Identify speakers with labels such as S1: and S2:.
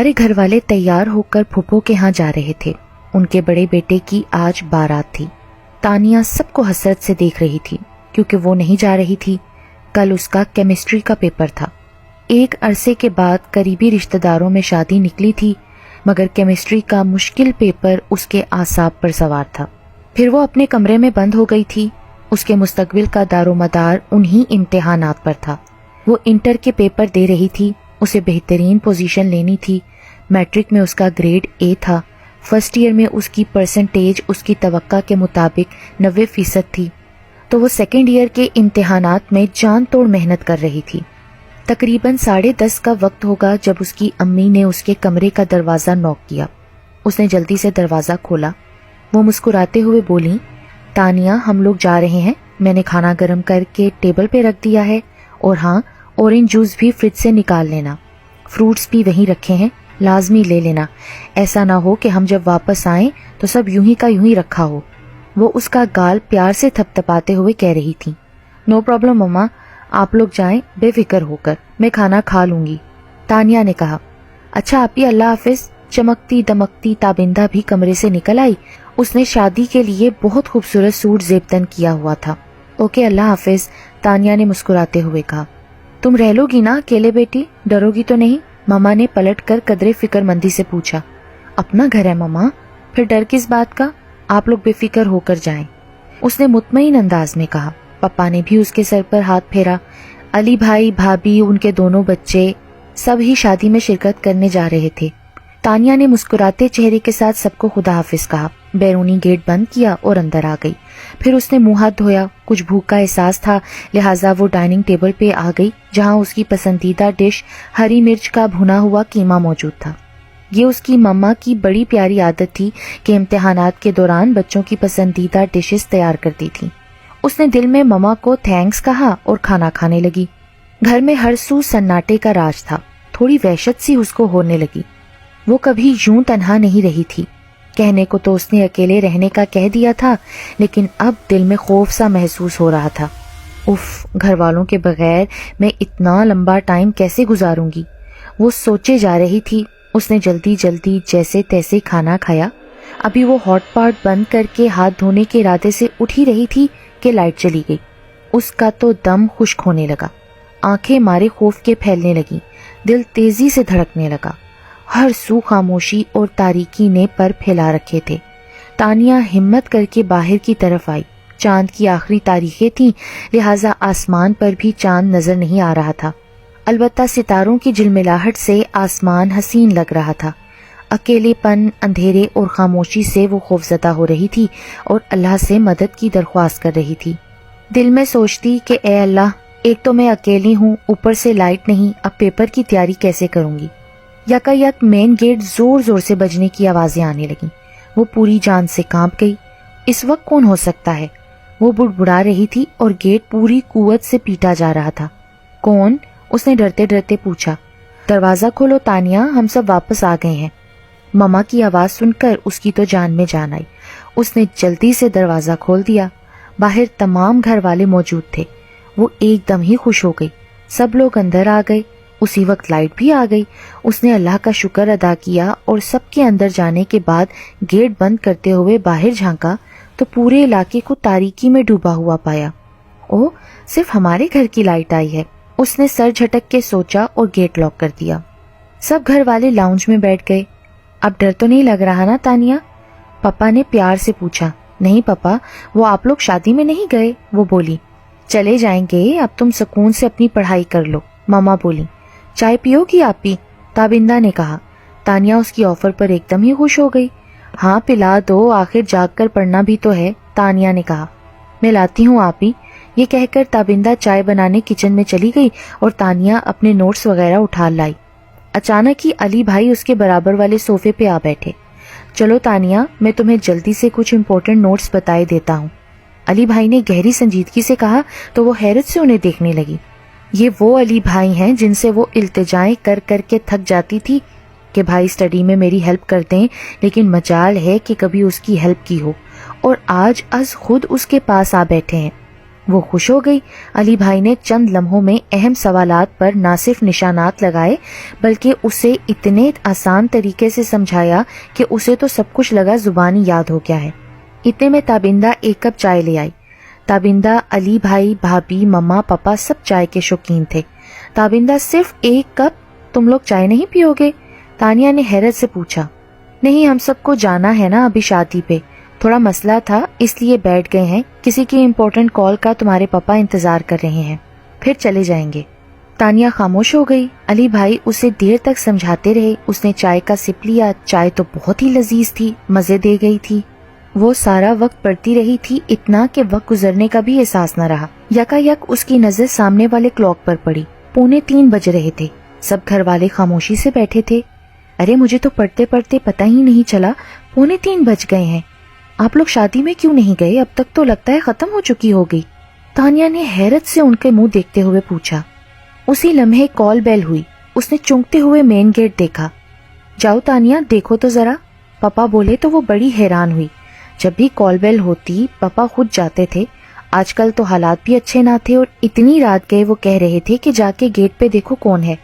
S1: سارے گھر والے تیار ہو کر پھپھو کے ہاں جا رہے تھے۔ ان کے بڑے بیٹے کی آج بارات تھی۔ تانیہ سب کو حسرت سے دیکھ رہی تھی کیونکہ وہ نہیں جا رہی تھی۔ کل اس کا کیمسٹری کا پیپر تھا۔ ایک عرصے کے بعد قریبی رشتہ داروں میں شادی نکلی تھی، مگر کیمسٹری کا مشکل پیپر اس کے اعصاب پر سوار تھا۔ پھر وہ اپنے کمرے میں بند ہو گئی تھی۔ اس کے مستقبل کا دار و مدار انہی امتحانات پر تھا۔ وہ انٹر کے پیپر دے رہی تھی، اسے بہترین پوزیشن لینی تھی۔ میٹرک میں اس کا گریڈ اے تھا۔ فرسٹ ایئر میں اس کی پرسنٹیج اس کی توقع کے مطابق 90% تھی، تو وہ سیکنڈ ایئر کے امتحانات میں جان توڑ محنت کر رہی تھی۔ تقریباً 10:30 کا وقت ہوگا جب اس کی امی نے اس کے کمرے کا دروازہ نوک کیا۔ اس نے جلدی سے دروازہ کھولا۔ وہ مسکراتے ہوئے بولی، تانیہ ہم لوگ جا رہے ہیں، میں نے کھانا گرم کر کے ٹیبل پہ رکھ دیا ہے، اور ہاں اورنج جوس بھی فریج سے نکال لینا، فروٹس بھی وہیں رکھے ہیں، لازمی لے لینا، ایسا نہ ہو کہ ہم جب واپس آئیں تو سب یوں ہی رکھا ہو۔ وہ اس کا گال پیار سے تھپ تھپاتے ہوئے کہہ رہی تھی، نو پرابلم مما، آپ لوگ جائیں بے فکر ہو کر، میں کھانا کھا لوں گی۔ تانیہ نے کہا، اچھا آپی اللہ حافظ۔ چمکتی دمکتی تابندہ بھی کمرے سے نکل آئی۔ اس نے شادی کے لیے بہت خوبصورت سوٹ زیبتن کیا ہوا تھا۔ اوکے اللہ حافظ، تانیہ نے مسکراتے ہوئے کہا۔ تم رہ لو گی نا اکیلے بیٹی، ڈرو گی تو نہیں؟ ماما نے پلٹ کر قدرے فکر مندی سے پوچھا۔ اپنا گھر ہے ماما، پھر ڈر کس بات کا، آپ لوگ بے فکر ہو کر جائیں، اس نے مطمئن انداز میں کہا۔ پپا نے بھی اس کے سر پر ہاتھ پھیرا۔ علی بھائی، بھابھی، ان کے دونوں بچے سب ہی شادی میں شرکت کرنے جا رہے تھے۔ تانیہ نے مسکراتے چہرے کے ساتھ سب کو خدا حافظ کہا، بیرونی گیٹ بند کیا اور اندر آ گئی۔ پھر اس نے منہ ہاتھ دھویا۔ کچھ بھوک کا احساس تھا، لہٰذا وہ ڈائننگ ٹیبل پہ آ گئی جہاں اس کی پسندیدہ ڈش ہری مرچ کا بھنا ہوا قیمہ موجود تھا۔ یہ اس کی مما کی بڑی پیاری عادت تھی کہ امتحانات کے دوران بچوں کی پسندیدہ ڈشز تیار کرتی تھی۔ اس نے دل میں مما کو تھینکس کہا اور کھانا کھانے لگی۔ گھر میں ہر سو سناٹے کا راج تھا۔ تھوڑی وحشت سی اس کو ہونے لگی۔ وہ کبھی یوں تنہا نہیں رہی تھی۔ کہنے کو تو اس نے اکیلے رہنے کا کہہ دیا تھا، لیکن اب دل میں خوف سا محسوس ہو رہا تھا۔ اف، گھر والوں کے بغیر میں اتنا لمبا ٹائم کیسے گزاروں گی؟ وہ سوچے جا رہی تھی۔ اس نے جلدی جلدی جیسے تیسے کھانا کھایا۔ ابھی وہ ہاٹ پاٹ بند کر کے ہاتھ دھونے کے ارادے سے اٹھ ہی رہی تھی کہ لائٹ چلی گئی۔ اس کا تو دم خشک ہونے لگا، آنکھیں مارے خوف کے پھیلنے لگیں، دل تیزی سے دھڑکنے لگا۔ ہر سو خاموشی اور تاریکی نے پر پھیلا رکھے تھے۔ تانیہ ہمت کر کے باہر کی طرف آئی۔ چاند کی آخری تاریخیں تھیں، لہٰذا آسمان پر بھی چاند نظر نہیں آ رہا تھا، البتہ ستاروں کی جھلملاہٹ سے آسمان حسین لگ رہا تھا۔ اکیلے پن، اندھیرے اور خاموشی سے وہ خوفزدہ ہو رہی تھی اور اللہ سے مدد کی درخواست کر رہی تھی۔ دل میں سوچتی کہ اے اللہ، ایک تو میں اکیلی ہوں، اوپر سے لائٹ نہیں، اب پیپر کی تیاری کیسے کروں گی؟ یکایک مین گیٹ زور زور سے بجنے کی آوازیں آنے لگیں۔ وہ پوری جان سے کانپ گئی۔ اس وقت کون ہو سکتا ہے؟ وہ بڑبڑا رہی تھی اور گیٹ پوری قوت سے پیٹا جا رہا تھا۔ کون؟ اس نے ڈرتے ڈرتے پوچھا۔ دروازہ کھولو تانیہ، ہم سب واپس آ گئے ہیں۔ مما کی آواز سن کر اس کی تو جان میں جان آئی۔ اس نے جلدی سے دروازہ کھول دیا۔ باہر تمام گھر والے موجود تھے۔ وہ ایک دم ہی خوش ہو گئی۔ سب لوگ اندر آ گئے۔ اسی وقت لائٹ بھی آ گئی۔ اس نے اللہ کا شکر ادا کیا اور سب کے اندر جانے کے بعد گیٹ بند کرتے ہوئے باہر جھانکا تو پورے علاقے کو تاریکی میں ڈوبا ہوا پایا۔ اوہ، صرف ہمارے گھر کی لائٹ آئی ہے، اس نے سر جھٹک کے سوچا اور گیٹ لاک کر دیا۔ سب گھر والے لاؤنج میں بیٹھ گئے۔ اب ڈر تو نہیں لگ رہا نا تانیہ؟ پپا نے پیار سے پوچھا۔ نہیں پپا، وہ آپ لوگ شادی میں نہیں گئے، وہ بولی۔ چلے جائیں گے، اب تم سکون سے اپنی پڑھائی کر لو، ماما بولی۔ چائے پیو گی آپی؟ تابندہ نے کہا۔ تانیہ اس کی آفر پر ایک دم ہی خوش ہو گئی۔ ہاں پلا دو، آخر جاگ کر پڑھنا بھی تو ہے، تانیہ نے کہا۔ میں لاتی ہوں آپی، یہ کہہ کر تابندہ چائے بنانے کچن میں چلی گئی اور تانیہ اپنے نوٹس وغیرہ اٹھا لائی۔ اچانک ہی علی بھائی اس کے برابر والے صوفے پہ آ بیٹھے۔ چلو تانیہ، میں تمہیں جلدی سے کچھ امپورٹنٹ نوٹس بتائے دیتا ہوں، علی بھائی نے گہری سنجیدگی سے کہا تو وہ حیرت سے انہیں دیکھنے لگی۔ یہ وہ علی بھائی ہیں جن سے وہ التجائیں کر کر کے تھک جاتی تھی کہ بھائی اسٹڈی میں میری ہیلپ کر دیں، لیکن مجال ہے کہ کبھی اس کی ہیلپ کی ہو، اور آج از خود اس کے پاس آ بیٹھے ہیں۔ وہ خوش ہو گئی۔ علی بھائی نے چند لمحوں میں اہم سوالات پر نہ صرف نشانات لگائے بلکہ اسے اتنے آسان طریقے سے سمجھایا کہ اسے تو سب کچھ لگا زبانی یاد ہو گیا ہے۔ اتنے میں تابندہ ایک کپ چائے لے آئی۔ تابندہ، علی بھائی، بھابھی، مما، پاپا سب چائے کے شوقین تھے۔ تابندہ، صرف ایک کپ؟ تم لوگ چائے نہیں پیو گے؟ تانیہ نے حیرت سے پوچھا۔ نہیں، ہم سب کو جانا ہے نا ابھی شادی پہ، تھوڑا مسئلہ تھا اس لیے بیٹھ گئے ہیں، کسی کی امپورٹنٹ کال کا تمہارے پاپا انتظار کر رہے ہیں، پھر چلے جائیں گے۔ تانیہ خاموش ہو گئی۔ علی بھائی اسے دیر تک سمجھاتے رہے۔ اس نے چائے کا سپ لیا۔ چائے تو بہت ہی لذیذ تھی، مزے دے گئی تھی۔ وہ سارا وقت پڑھتی رہی تھی، اتنا کہ وقت گزرنے کا بھی احساس نہ رہا۔ یکا یک اس کی نظر سامنے والے کلاک پر پڑی۔ 2:45 بج رہے تھے۔ سب گھر والے خاموشی سے بیٹھے تھے۔ ارے مجھے تو پڑھتے پڑھتے پتہ ہی نہیں چلا 2:45 بج گئے ہیں۔ آپ لوگ شادی میں کیوں نہیں گئے؟ اب تک تو لگتا ہے ختم ہو چکی ہوگی۔ تانیہ نے حیرت سے ان کے منہ دیکھتے ہوئے پوچھا۔ اسی لمحے کال بیل ہوئی۔ اس نے چونکتے ہوئے مین گیٹ دیکھا۔ جاؤ تانیہ، دیکھو تو ذرا، پاپا بولے تو وہ بڑی حیران ہوئی۔ جب بھی کال بیل ہوتی پاپا خود جاتے تھے۔ آج کل تو حالات بھی اچھے نہ تھے اور اتنی رات گئے وہ کہہ رہے تھے کہ جا کے گیٹ پہ دیکھو کون ہے۔